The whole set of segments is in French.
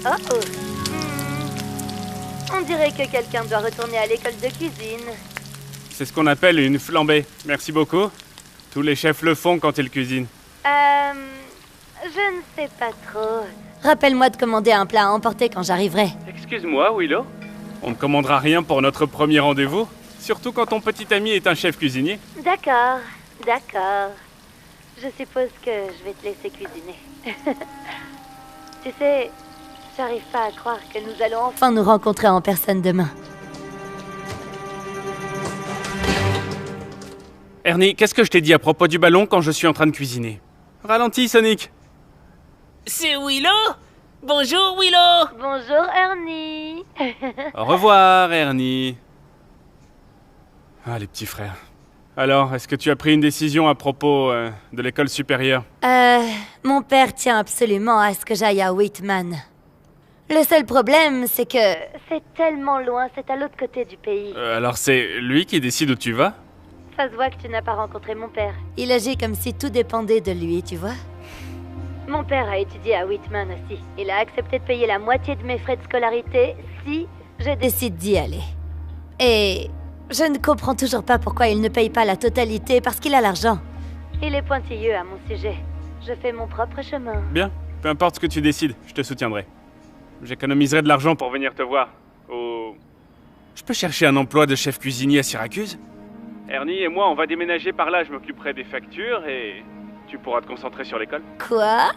Oh oh. On dirait que quelqu'un doit retourner à l'école de cuisine. C'est ce qu'on appelle une flambée. Merci beaucoup. Tous les chefs le font quand ils cuisinent. Je ne sais pas trop. Rappelle-moi de commander un plat à emporter quand j'arriverai. Excuse-moi, Willow. On ne commandera rien pour notre premier rendez-vous. Surtout quand ton petit ami est un chef cuisinier. D'accord, d'accord. Je suppose que je vais te laisser cuisiner. Tu sais, j'arrive pas à croire que nous allons enfin nous rencontrer en personne demain. Ernie, qu'est-ce que je t'ai dit à propos du ballon quand je suis en train de cuisiner? Ralentis, Sonic. C'est Willow? Bonjour, Willow! Bonjour, Ernie. Au revoir, Ernie. Ah, les petits frères. Alors, est-ce que tu as pris une décision à propos de l'école supérieure? Mon père tient absolument à ce que j'aille à Whitman. Le seul problème, c'est que... C'est tellement loin, c'est à l'autre côté du pays. Alors c'est lui qui décide où tu vas? Ça se voit que tu n'as pas rencontré mon père. Il agit comme si tout dépendait de lui, tu vois. Mon père a étudié à Whitman aussi. Il a accepté de payer la moitié de mes frais de scolarité si je décide d'y aller. Et je ne comprends toujours pas pourquoi il ne paye pas la totalité parce qu'il a l'argent. Il est pointilleux à mon sujet. Je fais mon propre chemin. Bien, peu importe ce que tu décides, je te soutiendrai. J'économiserai de l'argent pour venir te voir. Je peux chercher un emploi de chef cuisinier à Syracuse? Ernie et moi, on va déménager par là, je m'occuperai des factures et tu pourras te concentrer sur l'école. Quoi?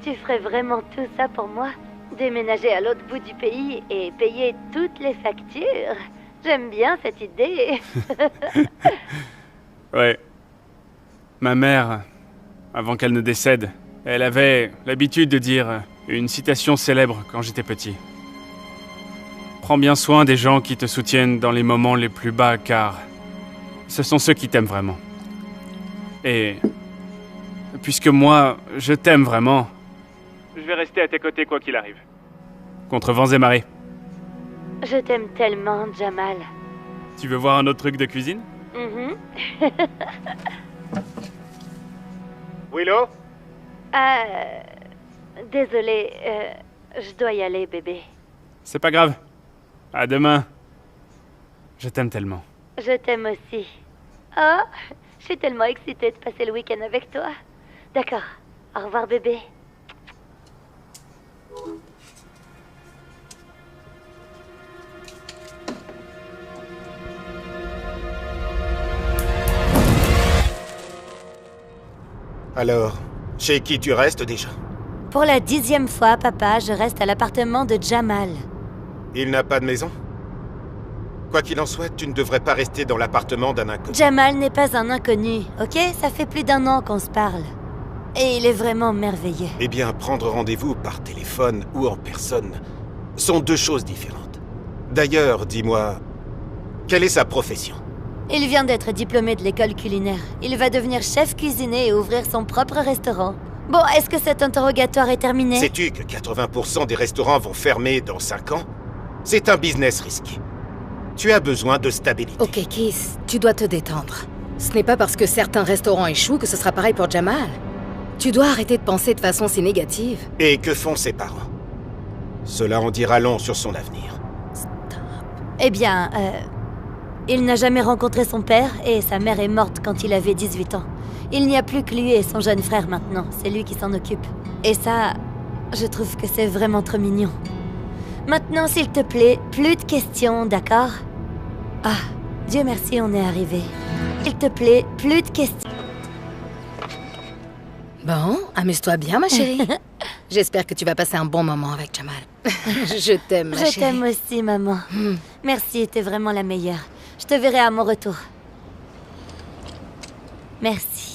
Tu ferais vraiment tout ça pour moi? Déménager à l'autre bout du pays et payer toutes les factures? J'aime bien cette idée. Ouais. Ma mère, avant qu'elle ne décède, elle avait l'habitude de dire une citation célèbre quand j'étais petit. Prends bien soin des gens qui te soutiennent dans les moments les plus bas, car ce sont ceux qui t'aiment vraiment. Et puisque moi, je t'aime vraiment, je vais rester à tes côtés quoi qu'il arrive. Contre vents et marées. Je t'aime tellement, Jamal. Tu veux voir un autre truc de cuisine? Willow? Désolée, je dois y aller, bébé. C'est pas grave. À demain. Je t'aime tellement. Je t'aime aussi. Oh, je suis tellement excitée de passer le week-end avec toi. D'accord. Au revoir, bébé. Alors, chez qui tu restes déjà? Pour la 10e fois, papa, je reste à l'appartement de Jamal. Il n'a pas de maison? Quoi qu'il en soit, tu ne devrais pas rester dans l'appartement d'un inconnu. Jamal n'est pas un inconnu, ok? Ça fait plus d'1 an qu'on se parle. Et il est vraiment merveilleux. Eh bien, prendre rendez-vous par téléphone ou en personne sont deux choses différentes. D'ailleurs, dis-moi, quelle est sa profession? Il vient d'être diplômé de l'école culinaire. Il va devenir chef cuisinier et ouvrir son propre restaurant. Bon, est-ce que cet interrogatoire est terminé? Sais-tu que 80% des restaurants vont fermer dans 5 ans? C'est un business risqué. Tu as besoin de stabilité. Ok, Keith, tu dois te détendre. Ce n'est pas parce que certains restaurants échouent que ce sera pareil pour Jamal. Tu dois arrêter de penser de façon si négative. Et que font ses parents? Cela en dira long sur son avenir. Eh bien, il n'a jamais rencontré son père et sa mère est morte quand il avait 18 ans. Il n'y a plus que lui et son jeune frère maintenant. C'est lui qui s'en occupe. Et ça, je trouve que c'est vraiment trop mignon. Maintenant, s'il te plaît, plus de questions, d'accord? Ah, Dieu merci, on est arrivé. S'il te plaît, plus de questions. Bon, amuse-toi bien, ma chérie. J'espère que tu vas passer un bon moment avec Jamal. Je t'aime, ma chérie. Je t'aime aussi, maman. Merci, t'es vraiment la meilleure. Je te verrai à mon retour. Merci.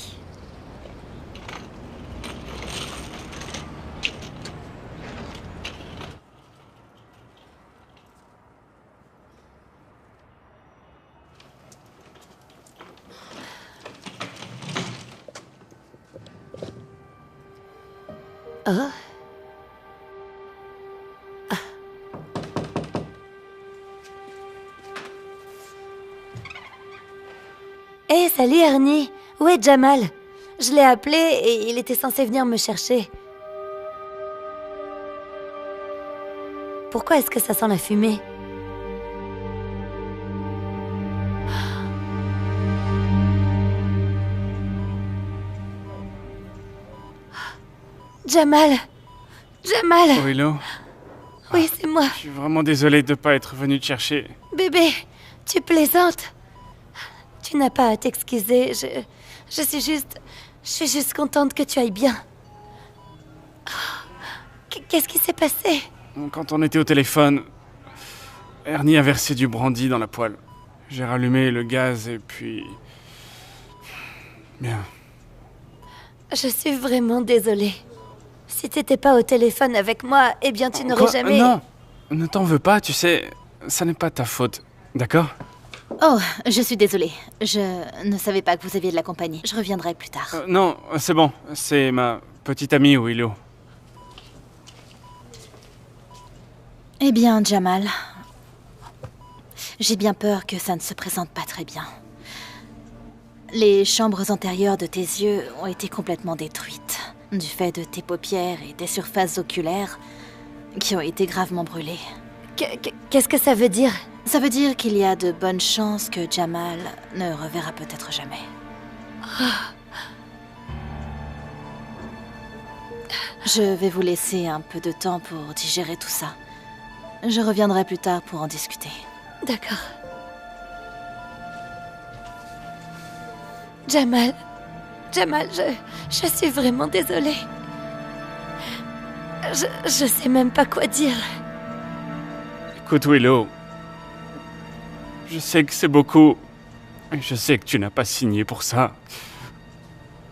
Oh. Ah. Hé, salut Ernie. Où est Jamal? Je l'ai appelé et il était censé venir me chercher. Pourquoi est-ce que ça sent la fumée? Jamal! Jamal! Willow, Oui, c'est moi. je suis vraiment désolé de pas être venu te chercher. Bébé, tu plaisantes? Tu n'as pas à t'excuser, je suis juste contente que tu ailles bien. Qu'est-ce qui s'est passé? Quand on était au téléphone, Ernie a versé du brandy dans la poêle. J'ai rallumé le gaz et puis... Bien. Je suis vraiment désolée. Si t'étais pas au téléphone avec moi, eh bien tu n'aurais Quoi? jamais... Non, ne t'en veux pas, tu sais, ça n'est pas ta faute, d'accord? Oh, je suis désolée. Je ne savais pas que vous aviez de la compagnie. Je reviendrai plus tard. Non, c'est bon, c'est ma petite amie Willow. Eh bien, Jamal, j'ai bien peur que ça ne se présente pas très bien. Les chambres antérieures de tes yeux ont été complètement détruites, du fait de tes paupières et des surfaces oculaires qui ont été gravement brûlées. Qu'est-ce que ça veut dire? Ça veut dire qu'il y a de bonnes chances que Jamal ne reverra peut-être jamais. Je vais vous laisser un peu de temps pour digérer tout ça. Je reviendrai plus tard pour en discuter. D'accord. Jamal, je suis vraiment désolée. Je sais même pas quoi dire. Écoute Willow, je sais que c'est beaucoup, et je sais que tu n'as pas signé pour ça.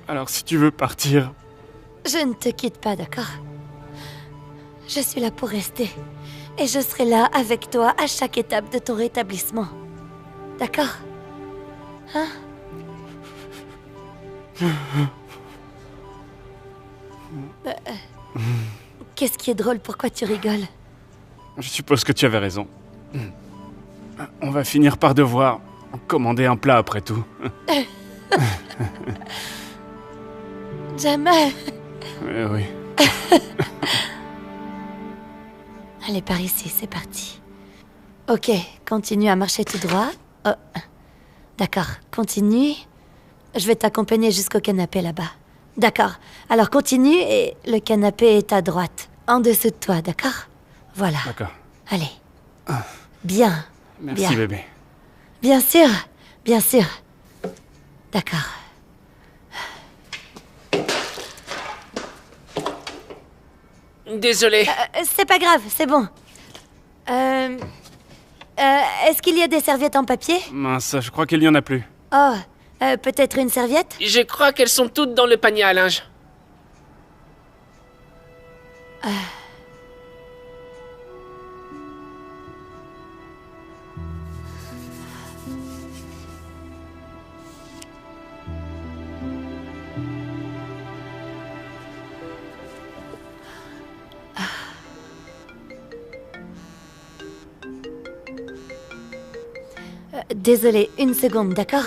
Alors si tu veux partir... Je ne te quitte pas, d'accord? Je suis là pour rester. Et je serai là avec toi à chaque étape de ton rétablissement. D'accord? Hein? Qu'est-ce qui est drôle? Pourquoi tu rigoles? Je suppose que tu avais raison. On va finir par devoir commander un plat après tout. Jamal! Oui. Allez, par ici, c'est parti. Ok, continue à marcher tout droit. Oh. D'accord, continue. Je vais t'accompagner jusqu'au canapé là-bas. D'accord, alors continue et le canapé est à droite. En dessous de toi, d'accord? Voilà. D'accord. Allez. Bien. Merci bien. bébé. Bien sûr, bien sûr. D'accord. Désolé. C'est pas grave, c'est bon. Est-ce qu'il y a des serviettes en papier? Mince, je crois qu'il n'y en a plus. Oh, peut-être une serviette? Je crois qu'elles sont toutes dans le panier à linge. Désolée, une seconde, d'accord?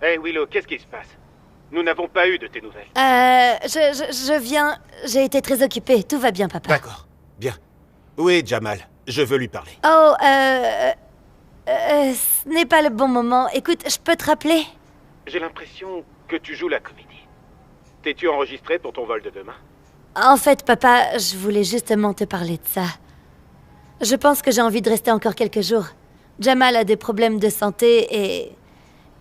Hey Willow, qu'est-ce qui se passe? Nous n'avons pas eu de tes nouvelles. Je viens... J'ai été très occupée. Tout va bien, papa. D'accord, bien. Où est Jamal? Je veux lui parler. Oh, ce n'est pas le bon moment. Écoute, je peux te rappeler? J'ai l'impression que tu joues la comédie. T'es-tu enregistré pour ton vol de demain? En fait, papa, je voulais justement te parler de ça. Je pense que j'ai envie de rester encore quelques jours. Jamal a des problèmes de santé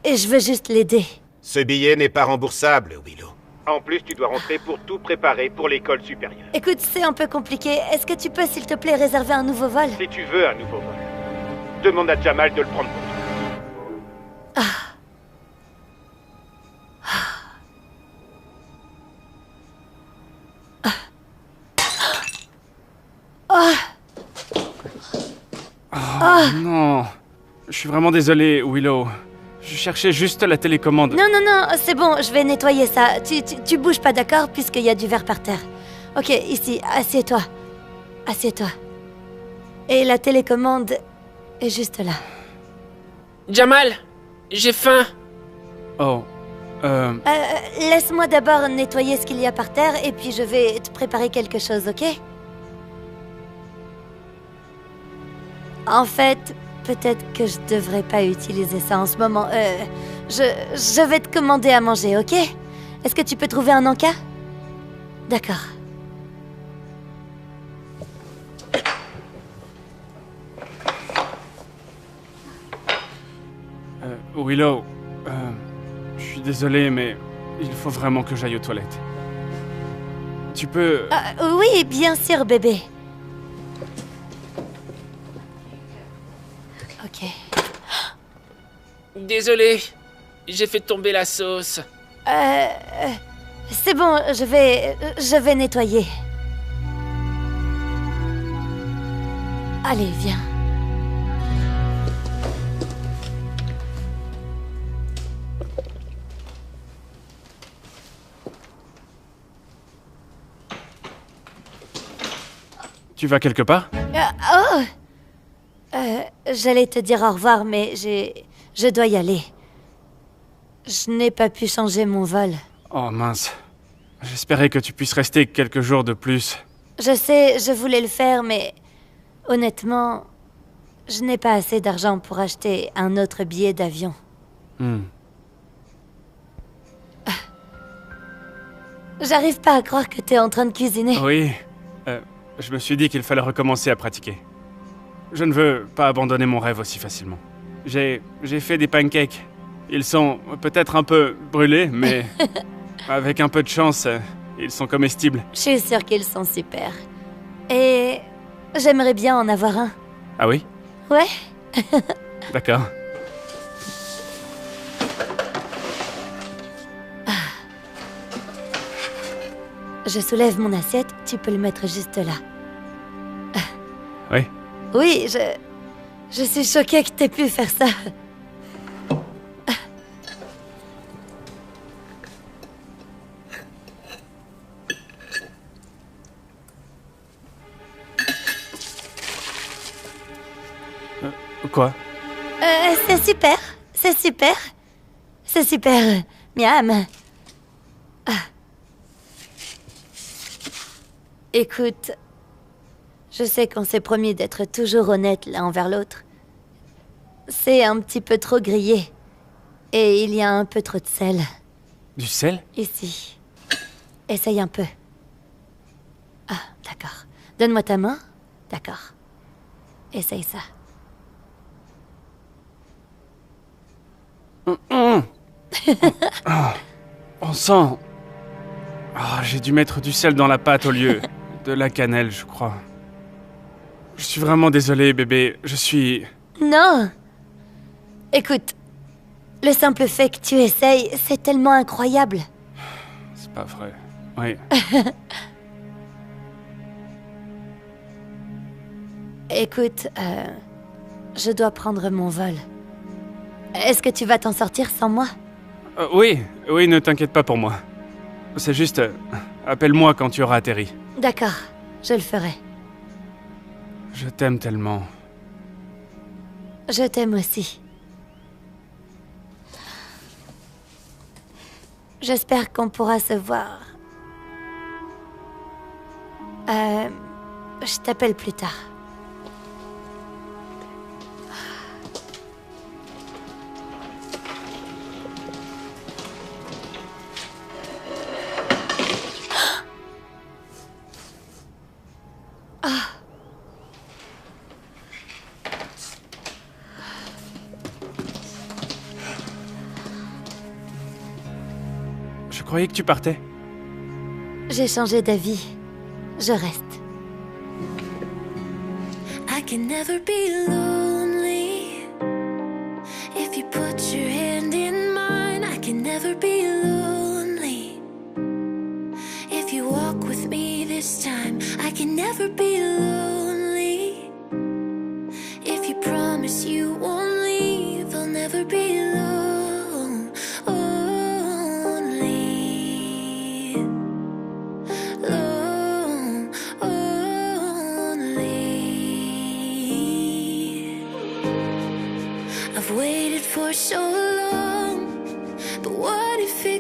et je veux juste l'aider. Ce billet n'est pas remboursable, Willow. En plus, tu dois rentrer pour tout préparer pour l'école supérieure. Écoute, c'est un peu compliqué. Est-ce que tu peux, s'il te plaît, réserver un nouveau vol? Si tu veux un nouveau vol, demande à Jamal de le prendre pour toi. Oh non. Je suis vraiment désolé, Willow. Je cherchais juste la télécommande. Non, non, non, c'est bon, je vais nettoyer ça. Tu bouges pas, d'accord? Puisqu'il y a du verre par terre. Ok, ici, assieds-toi. Assieds-toi. Et la télécommande est juste là. Jamal, j'ai faim. Oh. Laisse-moi d'abord nettoyer ce qu'il y a par terre et puis je vais te préparer quelque chose, ok? En fait, peut-être que je devrais pas utiliser ça en ce moment. Je vais te commander à manger, ok? Est-ce que tu peux trouver un encas? D'accord. Willow, je suis désolé, mais il faut vraiment que j'aille aux toilettes. Tu peux... Oui, bien sûr, bébé. Ok. Désolé, j'ai fait tomber la sauce. C'est bon, je vais nettoyer. Allez, viens. Tu vas quelque part? J'allais te dire au revoir, mais je dois y aller. Je n'ai pas pu changer mon vol. Oh mince. J'espérais que tu puisses rester quelques jours de plus. Je sais, je voulais le faire, mais honnêtement, je n'ai pas assez d'argent pour acheter un autre billet d'avion. J'arrive pas à croire que t'es en train de cuisiner. Oui. Je me suis dit qu'il fallait recommencer à pratiquer. Je ne veux pas abandonner mon rêve aussi facilement. J'ai fait des pancakes. Ils sont peut-être un peu brûlés, mais avec un peu de chance, ils sont comestibles. Je suis sûre qu'ils sont super. Et j'aimerais bien en avoir un. Ah oui? Ouais? D'accord. Je soulève mon assiette, tu peux le mettre juste là. Oui? Oui, je suis choquée que t'aies pu faire ça. Quoi? C'est super, c'est super. C'est super, miam. Écoute, je sais qu'on s'est promis d'être toujours honnêtes l'un envers l'autre. C'est un petit peu trop grillé. Et il y a un peu trop de sel. Du sel? Ici. Essaye un peu. Ah, d'accord. Donne-moi ta main. D'accord. Essaye ça. On sent... j'ai dû mettre du sel dans la pâte au lieu de la cannelle, je crois. Je suis vraiment désolé, bébé. Je suis... Non! Écoute, le simple fait que tu essayes, c'est tellement incroyable. C'est pas vrai. Oui. Écoute, je dois prendre mon vol. Est-ce que tu vas t'en sortir sans moi? Oui, ne t'inquiète pas pour moi. C'est juste... appelle-moi quand tu auras atterri. D'accord, je le ferai. Je t'aime tellement. Je t'aime aussi. J'espère qu'on pourra se voir. Je t'appelle plus tard. Je croyais que tu partais. J'ai changé d'avis. Je reste. I can never be lonely. If you put your hand in mine, I can never be lonely. If you walk with me this time, I can never be lonely. If you promise you won't leave, I'll never be lonely. I've waited for so long, but what if it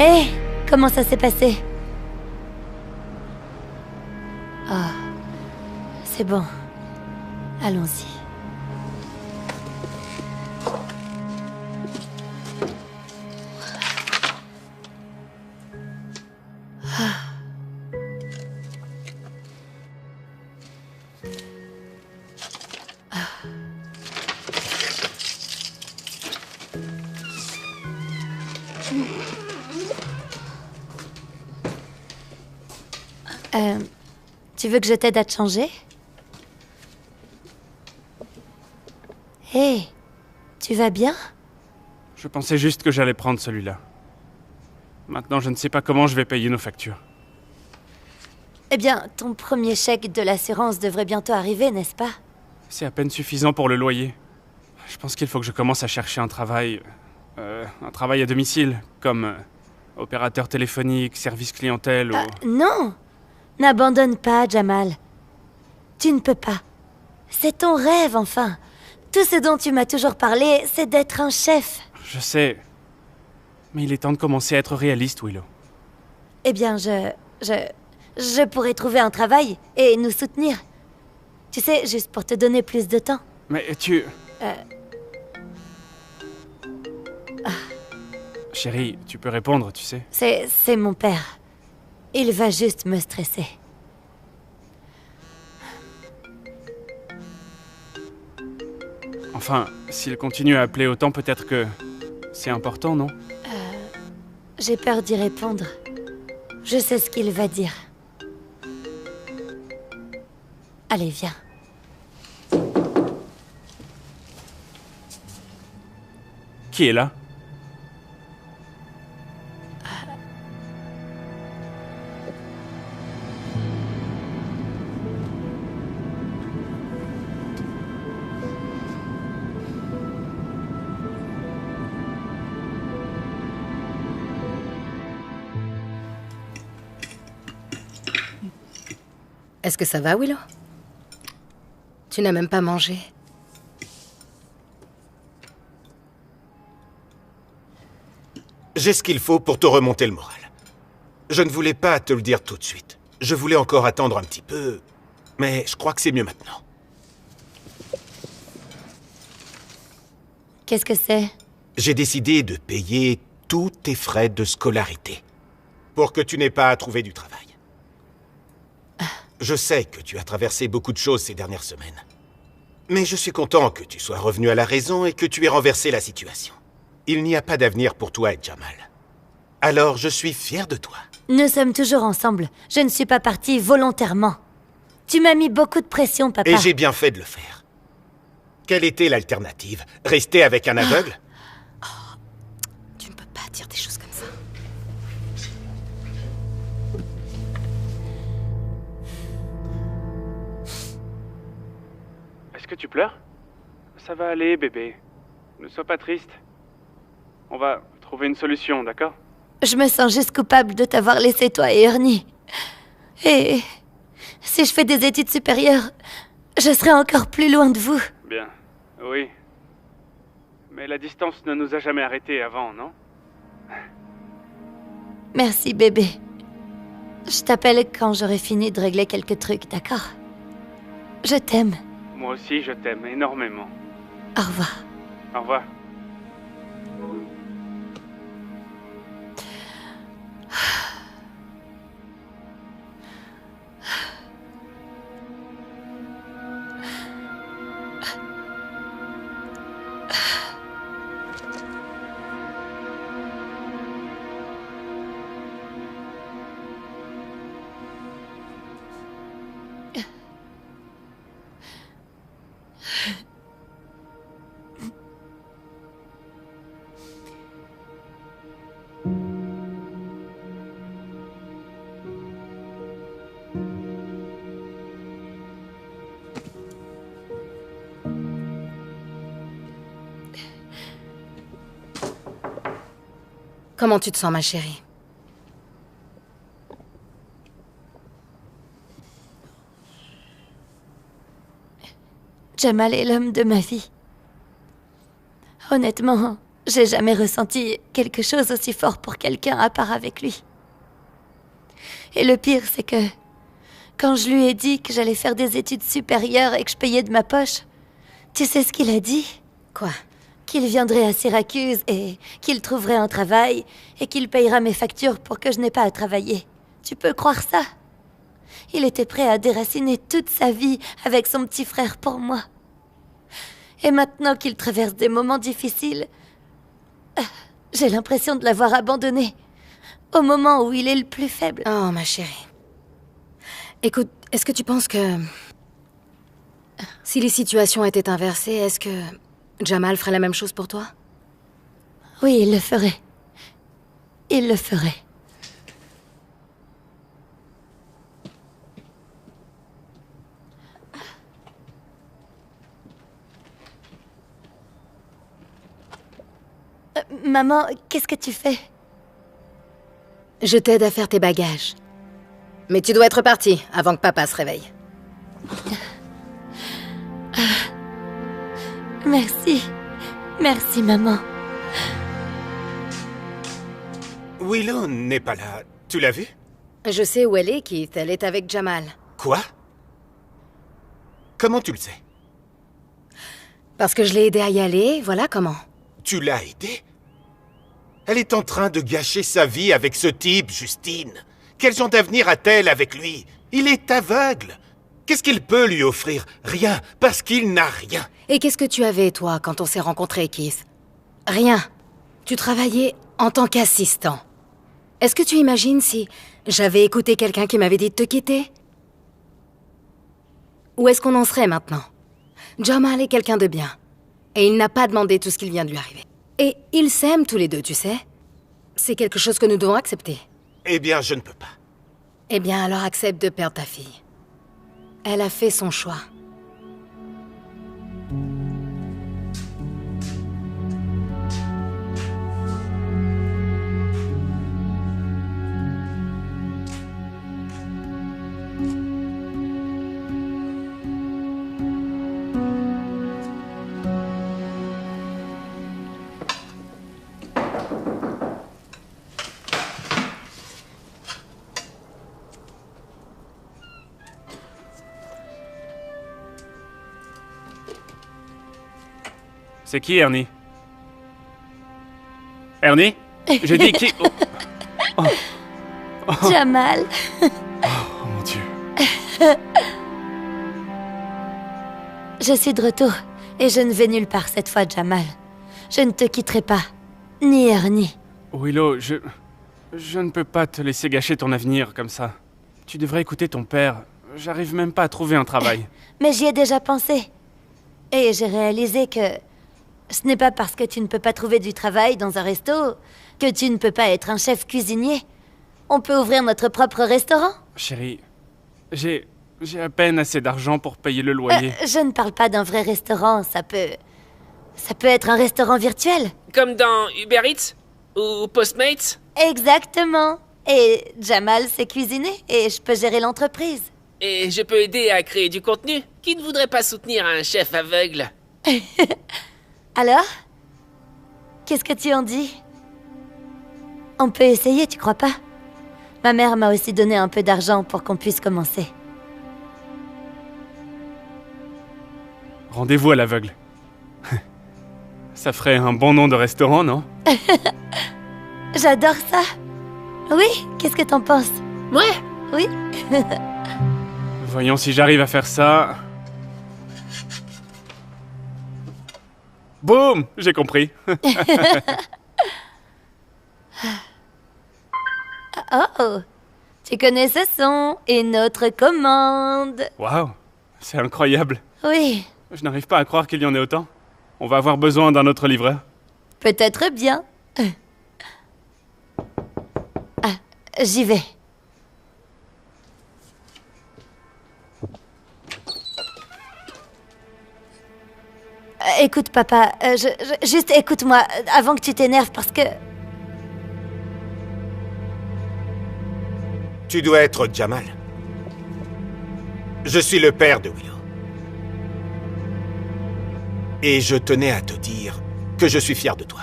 Hé, comment ça s'est passé? Ah, c'est bon. Allons-y. Tu veux que je t'aide à te changer? Hé, tu vas bien? Je pensais juste que j'allais prendre celui-là. Maintenant, je ne sais pas comment je vais payer nos factures. Eh bien, ton premier chèque de l'assurance devrait bientôt arriver, n'est-ce pas? C'est à peine suffisant pour le loyer. Je pense qu'il faut que je commence à chercher un travail à domicile, comme opérateur téléphonique, service clientèle ou... Non! N'abandonne pas, Jamal. Tu ne peux pas. C'est ton rêve, enfin. Tout ce dont tu m'as toujours parlé, c'est d'être un chef. Je sais. Mais il est temps de commencer à être réaliste, Willow. Eh bien, je pourrais trouver un travail et nous soutenir. Tu sais, juste pour te donner plus de temps. Mais tu... Chérie, tu peux répondre, tu sais. C'est mon père. Il va juste me stresser. Enfin, s'il continue à appeler autant, peut-être que... c'est important, non? J'ai peur d'y répondre. Je sais ce qu'il va dire. Allez, viens. Qui est là? Est-ce que ça va, Willow? Tu n'as même pas mangé. J'ai ce qu'il faut pour te remonter le moral. Je ne voulais pas te le dire tout de suite. Je voulais encore attendre un petit peu, mais je crois que c'est mieux maintenant. Qu'est-ce que c'est? J'ai décidé de payer tous tes frais de scolarité pour que tu n'aies pas à trouver du travail. Je sais que tu as traversé beaucoup de choses ces dernières semaines. Mais je suis content que tu sois revenu à la raison et que tu aies renversé la situation. Il n'y a pas d'avenir pour toi et Jamal. Alors je suis fier de toi. Nous sommes toujours ensemble. Je ne suis pas partie volontairement. Tu m'as mis beaucoup de pression, papa. Et j'ai bien fait de le faire. Quelle était l'alternative? Rester avec un aveugle? Tu ne peux pas dire des choses comme ça. Est-ce que tu pleures? Ça va aller, bébé. Ne sois pas triste. On va trouver une solution, d'accord? Je me sens juste coupable de t'avoir laissé toi et Ernie. Et si je fais des études supérieures, je serai encore plus loin de vous. Bien, oui. Mais la distance ne nous a jamais arrêtés avant, non? Merci, bébé. Je t'appelle quand j'aurai fini de régler quelques trucs, d'accord? Je t'aime. Moi aussi, je t'aime énormément. Au revoir. Au revoir. Comment tu te sens, ma chérie? Jamal est l'homme de ma vie. Honnêtement, J'ai jamais ressenti quelque chose aussi fort pour quelqu'un à part avec lui. Et le pire, c'est que quand je lui ai dit que j'allais faire des études supérieures et que je payais de ma poche, tu sais ce qu'il a dit? Quoi? Qu'il viendrait à Syracuse et qu'il trouverait un travail et qu'il payera mes factures pour que je n'ai pas à travailler. Tu peux croire ça? Il était prêt à déraciner toute sa vie avec son petit frère pour moi. Et maintenant qu'il traverse des moments difficiles, j'ai l'impression de l'avoir abandonné au moment où il est le plus faible. Oh, ma chérie. Écoute, est-ce que tu penses que... si les situations étaient inversées, est-ce que Jamal ferait la même chose pour toi? Oui, il le ferait. Il le ferait. Maman, qu'est-ce que tu fais? Je t'aide à faire tes bagages. Mais tu dois être partie avant que papa se réveille. Merci. Merci, maman. Willow n'est pas là. Tu l'as vue? Je sais où elle est, Keith. Elle est avec Jamal. Quoi? Comment tu le sais? Parce que je l'ai aidée à y aller, voilà comment. Tu l'as aidée? Elle est en train de gâcher sa vie avec ce type, Justine. Quel genre d'avenir a-t-elle avec lui? Il est aveugle. Qu'est-ce qu'il peut lui offrir? Rien, parce qu'il n'a rien. Et qu'est-ce que tu avais, toi, quand on s'est rencontrés, Keith? Rien. Tu travaillais en tant qu'assistant. Est-ce que tu imagines si j'avais écouté quelqu'un qui m'avait dit de te quitter? Où est-ce qu'on en serait maintenant? Jamal est quelqu'un de bien. Et il n'a pas demandé tout ce qui vient de lui arriver. Et ils s'aiment tous les deux, tu sais. C'est quelque chose que nous devons accepter. Eh bien, je ne peux pas. Eh bien, alors accepte de perdre ta fille. Elle a fait son choix. C'est qui, Ernie? Ernie? J'ai dit qui? Oh. Jamal. Oh mon Dieu. Je suis de retour et je ne vais nulle part cette fois, Jamal. Je ne te quitterai pas. Ni Ernie. Willow, je ne peux pas te laisser gâcher ton avenir comme ça. Tu devrais écouter ton père. J'arrive même pas à trouver un travail. Mais j'y ai déjà pensé. Et j'ai réalisé que ce n'est pas parce que tu ne peux pas trouver du travail dans un resto que tu ne peux pas être un chef cuisinier. On peut ouvrir notre propre restaurant. Chérie, j'ai à peine assez d'argent pour payer le loyer. Je ne parle pas d'un vrai restaurant, ça peut être un restaurant virtuel. Comme dans Uber Eats ou Postmates. Exactement. Et Jamal sait cuisiner et je peux gérer l'entreprise. Et je peux aider à créer du contenu. Qui ne voudrait pas soutenir un chef aveugle? Alors? Qu'est-ce que tu en dis? On peut essayer, tu crois pas? Ma mère m'a aussi donné un peu d'argent pour qu'on puisse commencer. Rendez-vous à l'aveugle. Ça ferait un bon nom de restaurant, non? J'adore ça. Oui, qu'est-ce que t'en penses? Ouais. Oui. Voyons si j'arrive à faire ça. Boum! J'ai compris. Oh, tu connais ce son et notre commande. Waouh! C'est incroyable. Oui, Je n'arrive pas à croire qu'il y en ait autant. On va avoir besoin d'un autre livreur. peut-être bien. Ah, j'y vais. Écoute, papa, juste écoute-moi avant que tu t'énerves parce que... Tu dois être Jamal. Je suis le père de Willow. Et je tenais à te dire que je suis fier de toi.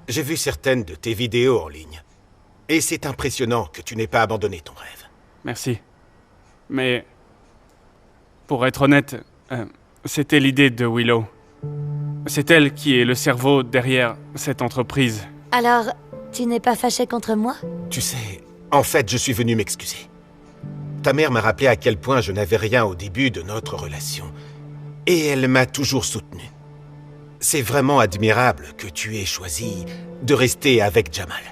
J'ai vu certaines de tes vidéos en ligne. Et c'est impressionnant que tu n'aies pas abandonné ton rêve. Merci. Mais... pour être honnête, c'était l'idée de Willow. C'est elle qui est le cerveau derrière cette entreprise. Alors, tu n'es pas fâché contre moi? Tu sais, en fait, je suis venu m'excuser. Ta mère m'a rappelé à quel point je n'avais rien au début de notre relation. Et elle m'a toujours soutenu. C'est vraiment admirable que tu aies choisi de rester avec Jamal.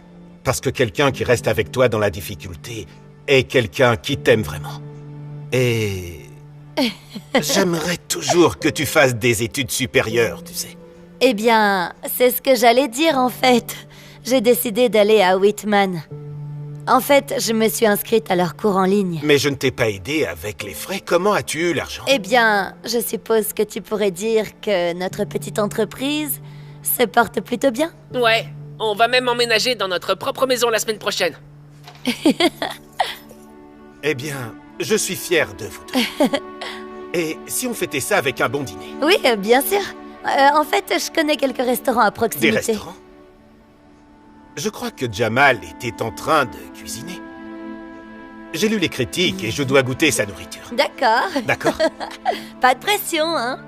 Parce que quelqu'un qui reste avec toi dans la difficulté est quelqu'un qui t'aime vraiment. Et... j'aimerais toujours que tu fasses des études supérieures, tu sais. Eh bien, c'est ce que j'allais dire en fait. J'ai décidé d'aller à Whitman. En fait, je me suis inscrite à leur cours en ligne. Mais je ne t'ai pas aidé avec les frais. Comment as-tu eu l'argent? Eh bien, je suppose que tu pourrais dire que notre petite entreprise se porte plutôt bien. Ouais, on va même emménager dans notre propre maison la semaine prochaine. Eh bien, je suis fier de vous deux. Et si on fêtait ça avec un bon dîner? Oui, bien sûr. En fait, je connais quelques restaurants à proximité. Des restaurants? Je crois que Jamal était en train de cuisiner. J'ai lu les critiques et je dois goûter sa nourriture. D'accord. D'accord? Pas de pression, hein.